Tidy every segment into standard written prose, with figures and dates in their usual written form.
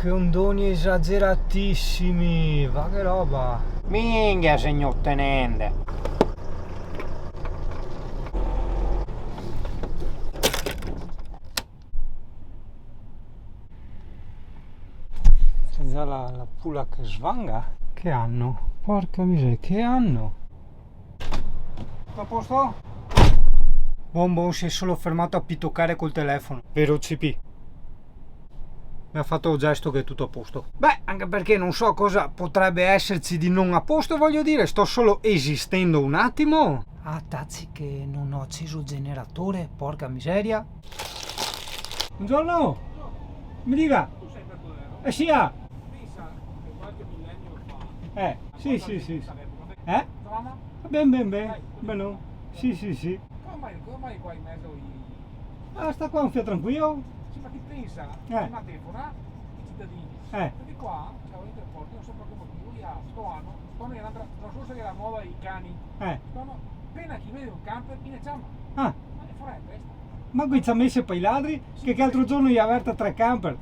che ondoni esageratissimi, va che roba. Minchia, signor tenente. C'è già la pula che svanga. Che hanno? Porca miseria, che hanno? Tutto a posto? Buon, si è solo fermato a pitoccare col telefono. Vero CP? Mi ha fatto il gesto che è tutto a posto. Beh, anche perché non so cosa potrebbe esserci di non a posto, voglio dire, sto solo esistendo un attimo. Ah, tazzi che non ho acceso il generatore, porca miseria. Buongiorno, mi dica. Tu sei per Todero? Sia. Pensa che qualche millennio fa. Sì. Eh? Trama? Bene. Sì. Come mai qua in mezzo Ah, sta qua un fiat tranquillo? Sì, ma ti pensa? Una tefona, i cittadini. Perché qua, c'è l'interporto, non so per che motivo, sto anno non so se era moda i cani. Appena chi vede un camper, chi ne chiama? Ma è fuori di testa. Ma qui ci ha messo per i ladri che l'altro giorno gli ha aperto 3 camper.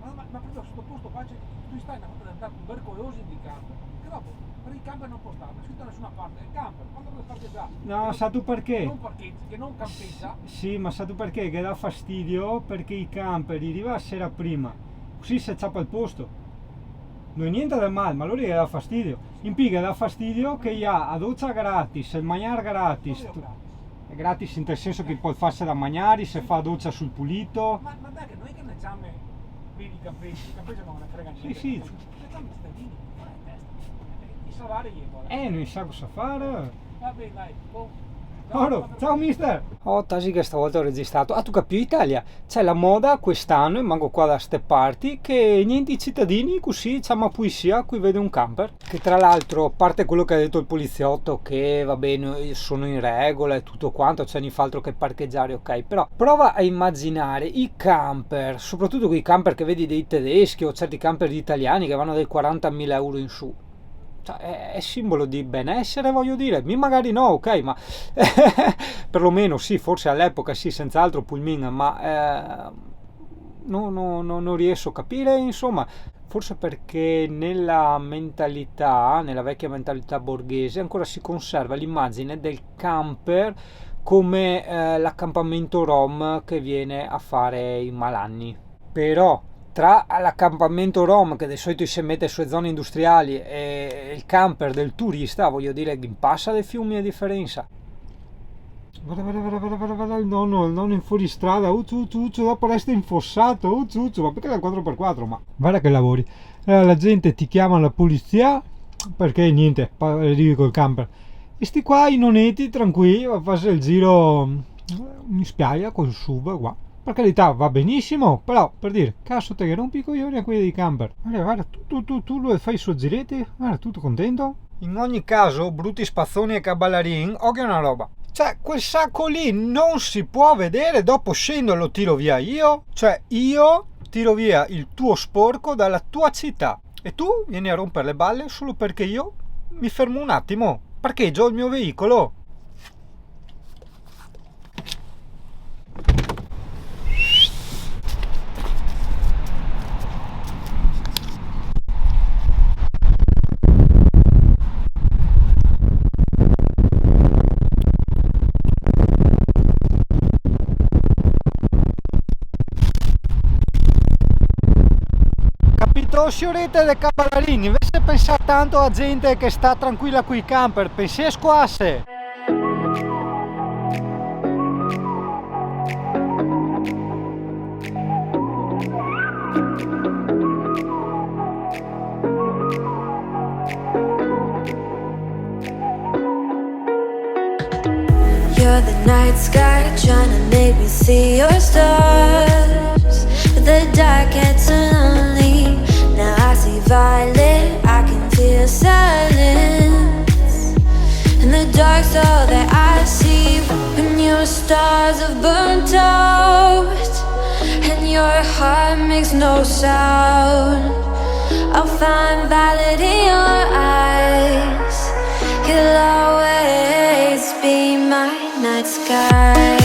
Ma proprio sottoposto qua, tu stai andando tubercolosi di camper. Che dopo, per i camper non può stare, non è scritto da nessuna parte, è il camper, quando deve parcheggiare? No, sa tu perché? Non parcheggi, che non campeggia. Sì, ma sa tu perché? Che dà fastidio perché i camper arriva a sera prima, così si acciappa il posto. Non è niente del male, ma loro gli dà fastidio. In più dà fastidio che gli ha a doccia gratis, il mangiare gratis. È gratis in tal senso che puoi farsi da mangiare, se fa doccia sul pulito. Ma dai che non è che ne chiama vedi i campeggi non ne frega niente. Sì. Ne chiama i cittadini, fuori di testa. I salari gli vuole. Non sa cosa fare. Va bene, dai, Ciao mister! Oh, tasi che stavolta ho registrato. Ah, tu capisci Italia? C'è la moda quest'anno, e manco qua da ste parti, che niente i cittadini così c'è poesia qui vede un camper. Che tra l'altro, a parte quello che ha detto il poliziotto, che va bene, sono in regola e tutto quanto, c'è niente altro che parcheggiare, ok. Però prova a immaginare i camper, soprattutto quei camper che vedi dei tedeschi o certi camper italiani che vanno dai 40.000 euro in su. Cioè, è simbolo di benessere, voglio dire. Magari no, ok, ma perlomeno sì, forse all'epoca sì, senz'altro Pullman, ma non riesco a capire, insomma, forse perché nella vecchia mentalità borghese ancora si conserva l'immagine del camper come l'accampamento rom che viene a fare i malanni. Però tra l'accampamento rom che di solito si mette sulle zone industriali e il camper del turista, voglio dire che passa dei fiumi a differenza. Guarda il nonno in fuoristrada, dopo resta infossato, ma perché è il 4x4? Ma guarda che lavori. La gente ti chiama la polizia perché niente, arrivi col camper. E sti qua i nonetti tranquilli, a fare il giro in spiaggia col SUV qua. Per carità va benissimo, però per dire, cazzo te che rompi i coglioni a quelli dei camper. Guarda, tu lo fai i suoi giretti, guarda, tutto contento. In ogni caso, brutti spazzoni e caballarin, occhio una roba. Cioè, quel sacco lì non si può vedere, dopo scendo e lo tiro via io. Cioè, io tiro via il tuo sporco dalla tua città. E tu vieni a rompere le balle solo perché io mi fermo un attimo, parcheggio il mio veicolo. Sciorette dei cavallerini, invece pensare tanto a gente che sta tranquilla coi camper, pensi a squasse. You're the night sky trying to make me see your stars, but the dark gets lonely. Now I see violet, I can feel silence. In the dark's all that I see. When your stars have burnt out and your heart makes no sound, I'll find violet in your eyes. You'll always be my night sky.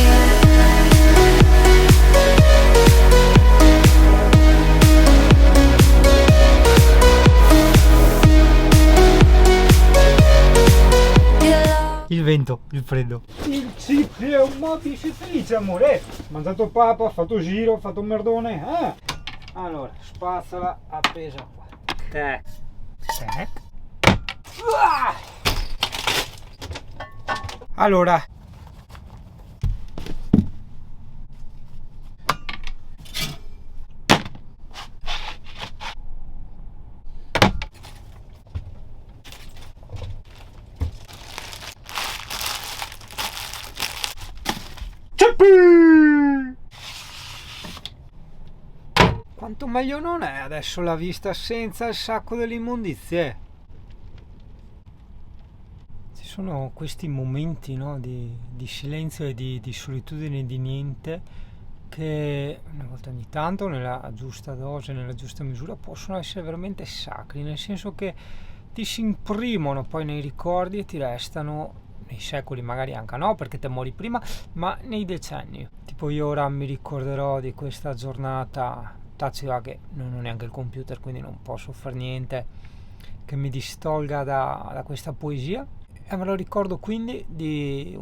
vento, il freddo. Il pneuma bicicletta, amore. Mangiato papa, fatto giro, fatto merdone, Allora, spazzola appesa qua. Tac. Allora. Quanto meglio non è adesso la vista senza il sacco delle immondizie. Ci sono questi momenti, no, di silenzio e di solitudine e di niente che una volta ogni tanto, nella giusta dose, nella giusta misura, possono essere veramente sacri, nel senso che ti si imprimono poi nei ricordi e ti restano nei secoli, magari anche no, perché te mori prima, ma nei decenni. Tipo io ora mi ricorderò di questa giornata, tacita che non ho neanche il computer, quindi non posso fare niente che mi distolga da questa poesia, e me lo ricordo quindi di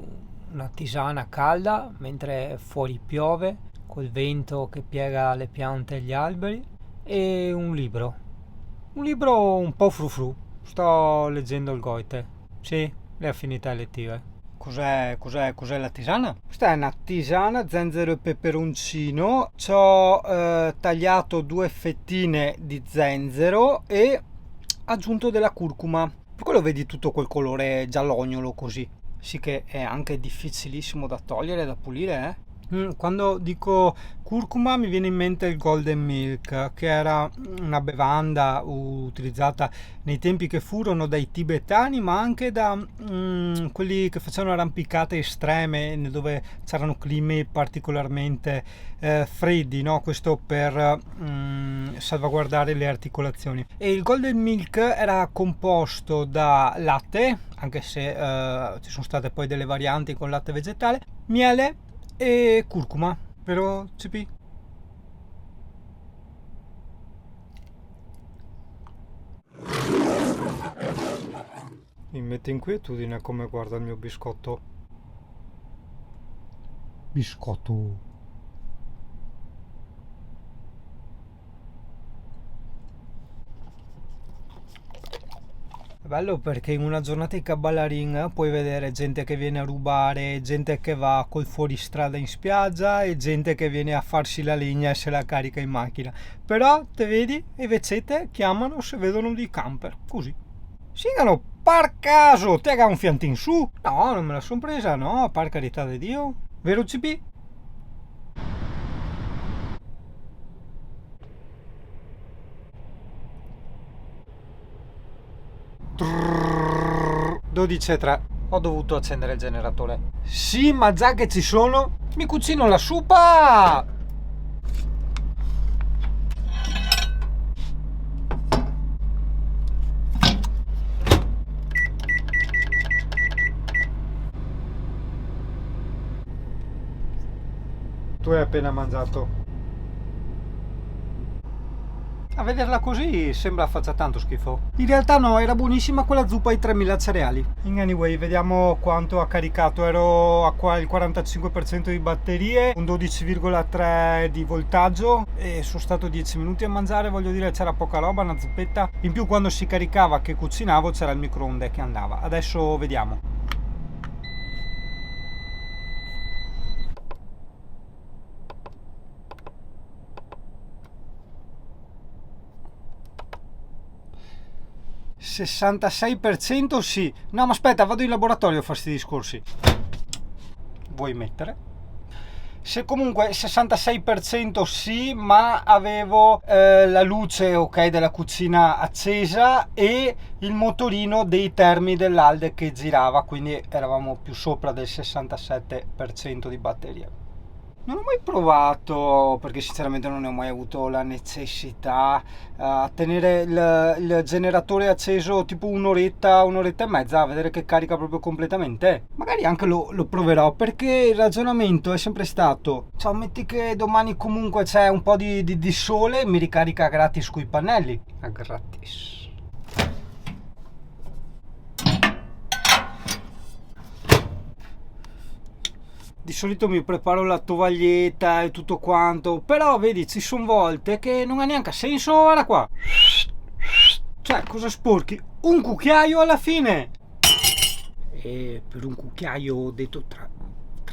una tisana calda mentre fuori piove, col vento che piega le piante e gli alberi, e un libro un po' frufru. Sto leggendo il Goethe, sì, le affinità elettive. Cos'è la tisana? Questa è una tisana zenzero e peperoncino. Ci ho tagliato 2 fettine di zenzero e aggiunto della curcuma. Per quello vedi tutto quel colore giallognolo così. Sì che è anche difficilissimo da togliere, da pulire, Quando dico curcuma mi viene in mente il Golden Milk, che era una bevanda utilizzata nei tempi che furono dai tibetani, ma anche da quelli che facevano arrampicate estreme dove c'erano climi particolarmente freddi, no? Questo per salvaguardare le articolazioni. E il Golden Milk era composto da latte, anche se ci sono state poi delle varianti con latte vegetale, miele e curcuma, vero CP? Mi mette inquietudine come guarda il mio biscotto. Biscotto. È bello perché in una giornata di caballaring puoi vedere gente che viene a rubare, gente che va col fuoristrada in spiaggia e gente che viene a farsi la legna e se la carica in macchina. Però te vedi e vecete chiamano se vedono dei camper, così. Sigano, par caso, te haga un fiantin su. No, non me la son presa, no, per carità di Dio. Vero CP? Trrr, 12:03. Ho dovuto accendere il generatore. Sì, ma già che ci sono, mi cucino la supa! Tu hai appena mangiato. A vederla così sembra faccia tanto schifo. In realtà no, era buonissima quella zuppa ai 3000 cereali. In anyway, vediamo quanto ha caricato. Ero a il 45% di batterie, un 12,3 di voltaggio e sono stato 10 minuti a mangiare. Voglio dire, c'era poca roba, una zuppetta. In più quando si caricava che cucinavo c'era il microonde che andava. Adesso vediamo. Il 66% sì. No, ma aspetta, vado in laboratorio a fare questi discorsi. Vuoi mettere? Se comunque 66% sì, ma avevo la luce ok della cucina accesa e il motorino dei termi dell'Alde che girava, quindi eravamo più sopra del 67% di batteria. Non ho mai provato, perché sinceramente non ne ho mai avuto la necessità, a tenere il generatore acceso tipo un'oretta e mezza, a vedere che carica proprio completamente. Magari anche lo proverò, perché il ragionamento è sempre stato: ciao, metti che domani comunque c'è un po' di sole, mi ricarica gratis coi pannelli. A gratis. Di solito mi preparo la tovaglietta e tutto quanto, però vedi, ci sono volte che non ha neanche senso, guarda qua. Cioè, cosa sporchi? Un cucchiaio alla fine! E per un cucchiaio, detto tra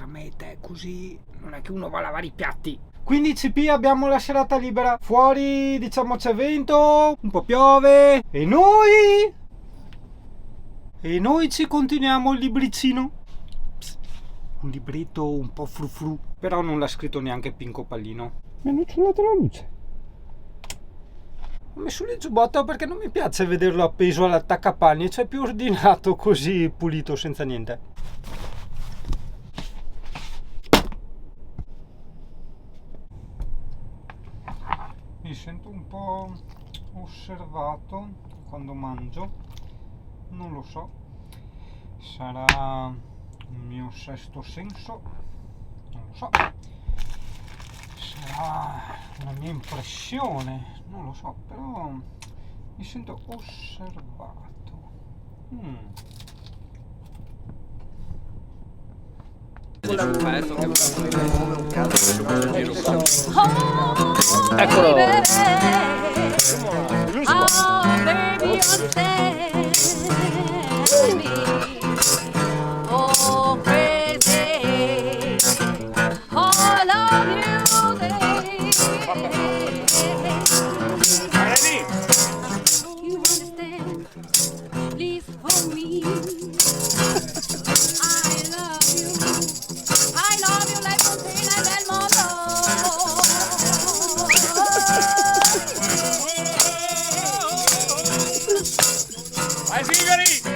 me e te, così non è che uno va a lavare i piatti. Quindi CP, abbiamo la serata libera. Fuori, diciamo, c'è vento, un po' piove. E noi ci continuiamo il libricino. Un libretto un po' frufru, però non l'ha scritto neanche Pinco Pallino. Mi hanno ciullato la luce. Ho messo il giubbotto perché non mi piace vederlo appeso all'attaccapanni, cioè più ordinato così, pulito, senza niente. Mi sento un po' osservato quando mangio, non lo so, sarà il mio sesto senso, non lo so, sarà la mia impressione, non lo so, però mi sento osservato. Eccolo! Vai sigari!